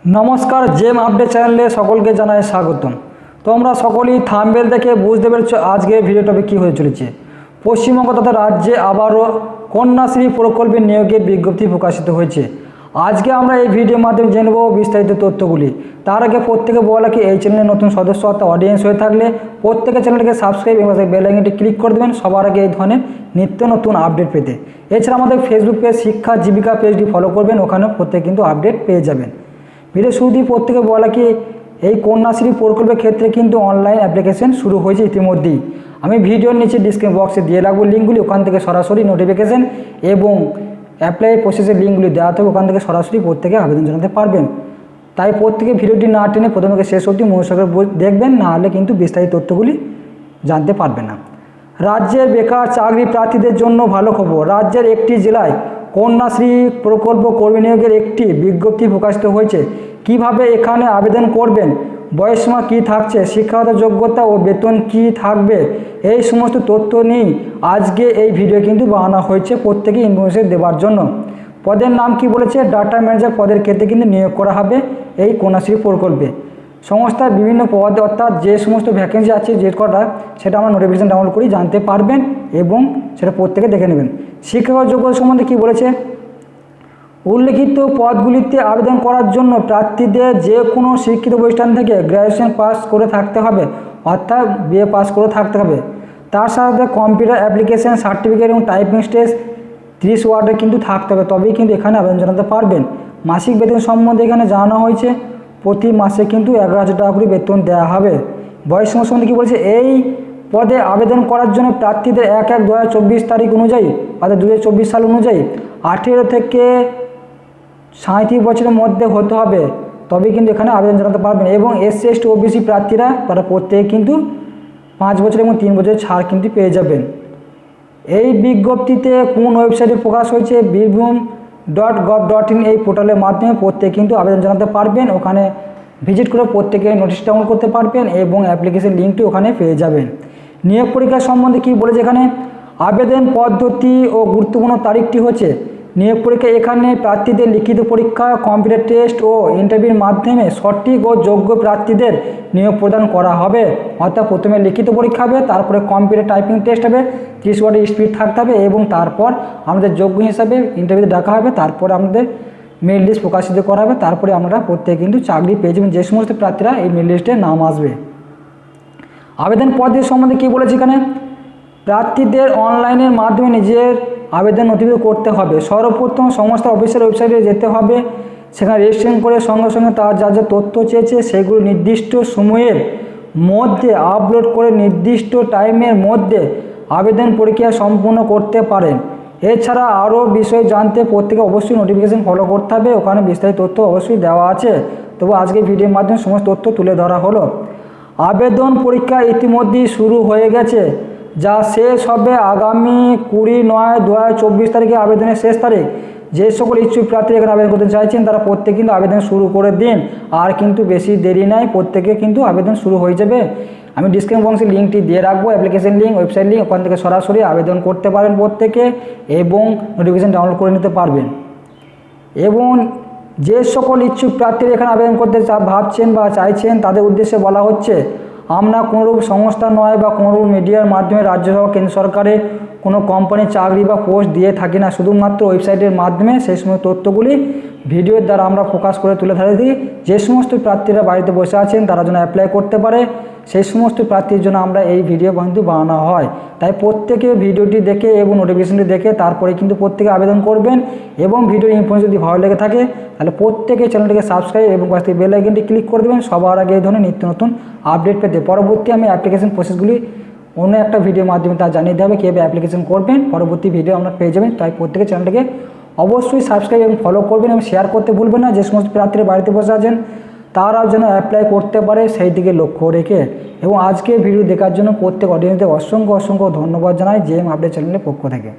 নমস্কার, জেম আপডেট চ্যানেলে সকলকে জানাই স্বাগতম। তোমরা সকলেই থাম্বনেল দেখে বুঝতে পেরেছো আজকে ভিডিও টপিক কী হয়ে চলেছে। পশ্চিমবঙ্গ তথা রাজ্যে আবারও কন্যাশ্রী প্রকল্পে নিয়োগের বিজ্ঞপ্তি প্রকাশিত হয়েছে। আজকে আমরা এই ভিডিওর মাধ্যমে জেনে নেব বিস্তারিত তথ্যগুলি। তার আগে প্রত্যেকে বলা কি, এই চ্যানেলের নতুন সদস্য অর্থাৎ অডিয়েন্স হয়ে থাকলে প্রত্যেকে চ্যানেলটিকে সাবস্ক্রাইব এবং বেল আইকনটি ক্লিক করে দেবেন সবার আগে এই ধরনের নিত্য নতুন আপডেট পেতে। এছাড়া আমাদের ফেসবুক পেজ শিক্ষা জীবিকা পেজটি ফলো করবেন, ওখানেও প্রত্যেকে কিন্তু আপডেট পেয়ে যাবেন। ভিডিও শুরুতেই প্রত্যেকে বলা কি, এই কন্যাশ্রী প্রকল্পের ক্ষেত্রে কিন্তু অনলাইন অ্যাপ্লিকেশন শুরু হয়েছে ইতিমধ্যেই। আমি ভিডিওর নিচে ডিসক্রিপশন বক্সে দিয়ে রাখবো লিঙ্কগুলি, ওখান থেকে সরাসরি নোটিফিকেশন এবং অ্যাপ্লাই প্রসেসের লিঙ্কগুলি দেওয়া থাকবে, ওখান থেকে সরাসরি প্রত্যেকে আবেদন জানাতে পারবেন। তাই প্রত্যেকে ভিডিওটি না টেনে প্রথম থেকে শেষ অবধি মনোযোগ দেখবেন, না হলে কিন্তু বিস্তারিত তথ্যগুলি জানতে পারবেন না। রাজ্যের বেকার চাকরি প্রার্থীদের জন্য ভালো খবর। রাজ্যের একটি জেলায় কন্যাশ্রী প্রকল্প কর্মী নিয়োগের একটি বিজ্ঞপ্তি প্রকাশিত হয়েছে। কিভাবে এখানে আবেদন করবেন, বয়সসীমা কী থাকছে, শিক্ষাগত যোগ্যতা ও বেতন কী থাকবে, এই সমস্ত তথ্য নিয়ে আজকে এই ভিডিও কিন্তু বানানো হয়েছে প্রত্যেকে ইনফরমেশন দেওয়ার জন্য। পদের নাম কি বলেছে, ডাটা ম্যানেজার পদের ক্ষেত্রে কিন্তু নিয়োগ করা হবে এই কন্যাশ্রী প্রকল্পে। সংস্থার বিভিন্ন পদ অর্থাৎ যে সমস্ত ভ্যাকেন্সি আছে যে কটা, সেটা আমরা নোটিফিকেশন ডাউনলোড করেই জানতে পারবেন এবং সেটা প্রত্যেকে দেখে নেবেন। শিক্ষাগত যোগ্যতা সম্বন্ধে কী বলেছে, উল্লিখিত পদগুলিতে আবেদন করার জন্য প্রার্থীদের যে কোনো শিক্ষিত প্রতিষ্ঠান থেকে গ্র্যাজুয়েশন পাস করে থাকতে হবে, অর্থাৎ বিএ পাস করে থাকতে হবে। তার সাথে কম্পিউটার অ্যাপ্লিকেশন সার্টিফিকেট এবং টাইপিং স্টেজ 30 ওয়ার্ডে কিন্তু থাকতে হবে, তবেই কিন্তু এখানে আবেদন জানাতে পারবেন। মাসিক বেতন সম্বন্ধে এখানে জানানো হয়েছে, প্রতি মাসে কিন্তু 11,000 টাকা করে বেতন দেওয়া হবে। বয়সসীমা সম্বন্ধে কী বলেছে, এই পদে আবেদন করার জন্য প্রার্থীদের 1/1/2024 তারিখ অনুযায়ী অর্থাৎ 2024 সাল অনুযায়ী 18 থেকে 37 বছরের মধ্যে হতে হবে, তবেই কিন্তু এখানে আবেদন জানাতে পারবেন। এবং SC ST OBC প্রার্থীরা তারা প্রত্যেকে কিন্তু 5 বছর এবং 3 বছরের ছাড় কিন্তু পেয়ে যাবেন। এই বিজ্ঞপ্তিতে কোন ওয়েবসাইটে প্রকাশ হয়েছে, birbhum.gov.in এই পোর্টালের মাধ্যমে প্রত্যেকে কিন্তু আবেদন জানাতে পারবেন। ওখানে ভিজিট করে প্রত্যেকে নোটিশ ডাউনলোড করতে পারবেন এবং অ্যাপ্লিকেশন লিঙ্কটি ওখানে পেয়ে যাবেন। নিয়োগ পরীক্ষা সম্বন্ধে কী বলেছে এখানে, আবেদন পদ্ধতি ও গুরুত্বপূর্ণ তারিখটি হচ্ছে নিয়োগ পরীক্ষা। এখানে প্রার্থীদের লিখিত পরীক্ষা, কম্পিউটার টেস্ট ও ইন্টারভিউর মাধ্যমে সঠিক ও যোগ্য প্রার্থীদের নিয়োগ প্রদান করা হবে। অর্থাৎ প্রথমে লিখিত পরীক্ষা হবে, তারপরে কম্পিউটার টাইপিং টেস্ট হবে, 30 ওয়ার্ডের স্পিড থাকতে হবে এবং তারপর আমাদের যোগ্য হিসাবে ইন্টারভিউতে ডাকা হবে, তারপরে আমাদের মেরিট লিস্ট প্রকাশিত করা হবে, তারপরে আমরা প্রত্যেকে কিন্তু চাকরি পেয়ে যাবেন যে সমস্ত প্রার্থীরা এই মেরিট লিস্টে নাম আসবে। আবেদন পদ্ধতি সম্বন্ধে কী বলেছে এখানে, প্রার্থীদের অনলাইনের মাধ্যমে নিজের আবেদন নথিভুক্ত করতে হবে। সর্বপ্রথম সংস্থা অফিসের ওয়েবসাইটে যেতে হবে, সেখানে রেজিস্ট্রেশন করে সঙ্গে সঙ্গে তার যা যা তথ্য চেয়েছে সেগুলো নির্দিষ্ট সময়ের মধ্যে আপলোড করে নির্দিষ্ট টাইমের মধ্যে আবেদন প্রক্রিয়া সম্পূর্ণ করতে পারেন। এছাড়া আরও বিষয় জানতে প্রত্যেকে অবশ্যই নোটিফিকেশন ফলো করতে হবে, ওখানে বিস্তারিত তথ্য অবশ্যই দেওয়া আছে। তবু আজকে ভিডিওর মাধ্যমে সমস্ত তথ্য তুলে ধরা হলো। আবেদন পরীক্ষা ইতিমধ্যেই শুরু হয়ে গেছে, যা শেষ হবে আগামী 20/9/2024 তারিখে আবেদনের শেষ তারিখ। যে সকল ইচ্ছুক প্রার্থী এখানে আবেদন করতে চাইছেন তারা প্রত্যেকে কিন্তু আবেদন শুরু করে দিন, আর কিন্তু বেশি দেরি নাই, প্রত্যেকে কিন্তু আবেদন শুরু হয়ে যাবে। আমি ডিসক্রিপশন বক্সে লিঙ্কটি দিয়ে রাখবো, অ্যাপ্লিকেশন লিঙ্ক, ওয়েবসাইট লিঙ্ক, ওখান থেকে সরাসরি আবেদন করতে পারেন প্রত্যেকে এবং নোটিফিকেশন ডাউনলোড করে নিতে পারবেন। এবং যে সকল ইচ্ছুক প্রার্থীরা এখানে আবেদন করতে ভাবছেন বা চাইছেন তাদের উদ্দেশ্যে বলা হচ্ছে, আমরা কোনোরূপ সংস্থা নয় বা কোনোরূপ মিডিয়ার মাধ্যমে রাজ্য সহ কেন্দ্র সরকারের কোনো কোম্পানির চাকরি বা পোস্ট দিয়ে থাকি না, শুধুমাত্র ওয়েবসাইটের মাধ্যমে সেই সমস্ত তথ্যগুলি ভিডিওর দ্বারা আমরা ফোকাস করে তুলে ধরে দিই। যে সমস্ত প্রার্থীরা বাড়িতে বসে আছেন তারা যেন অ্যাপ্লাই করতে পারে, সেই সমস্ত প্রার্থীর জন্য আমরা এই ভিডিও কিন্তু বানানো হয়। তাই প্রত্যেকে ভিডিওটি দেখে এবং নোটিফিকেশনটি দেখে তারপরে কিন্তু প্রত্যেকে আবেদন করবেন। এবং ভিডিওর ইনফরমেশন যদি ভালো লেগে থাকে তাহলে প্রত্যেকে চ্যানেলটিকে সাবস্ক্রাইব এবং পাশে বেল আইকনটি ক্লিক করে দেবেন সবার আগে এই ধরনের নিত্য নতুন আপডেট পেতে। পরবর্তী আমি অ্যাপ্লিকেশন প্রসেসগুলি অন্য একটা ভিডিওর মাধ্যমে তা জানিয়ে দেওয়া হবে, কীভাবে অ্যাপ্লিকেশন করবেন, পরবর্তী ভিডিও আমরা পেয়ে যাবেন। তাই প্রত্যেকে চ্যানেলটিকে অবশ্যই সাবস্ক্রাইব এবং ফলো করবেন এবং শেয়ার করতে ভুলবেন না। যে সমস্ত প্রার্থীরা বাড়িতে বসে আছেন তারাও যেন অ্যাপ্লাই করতে পারে সেই দিকে লক্ষ্য রেখে। এবং আজকে ভিডিও দেখার জন্য প্রত্যেক অডিয়েন্সদের অসংখ্য ধন্যবাদ জানাই জেএম আপডেট চ্যানেলের পক্ষ থেকে।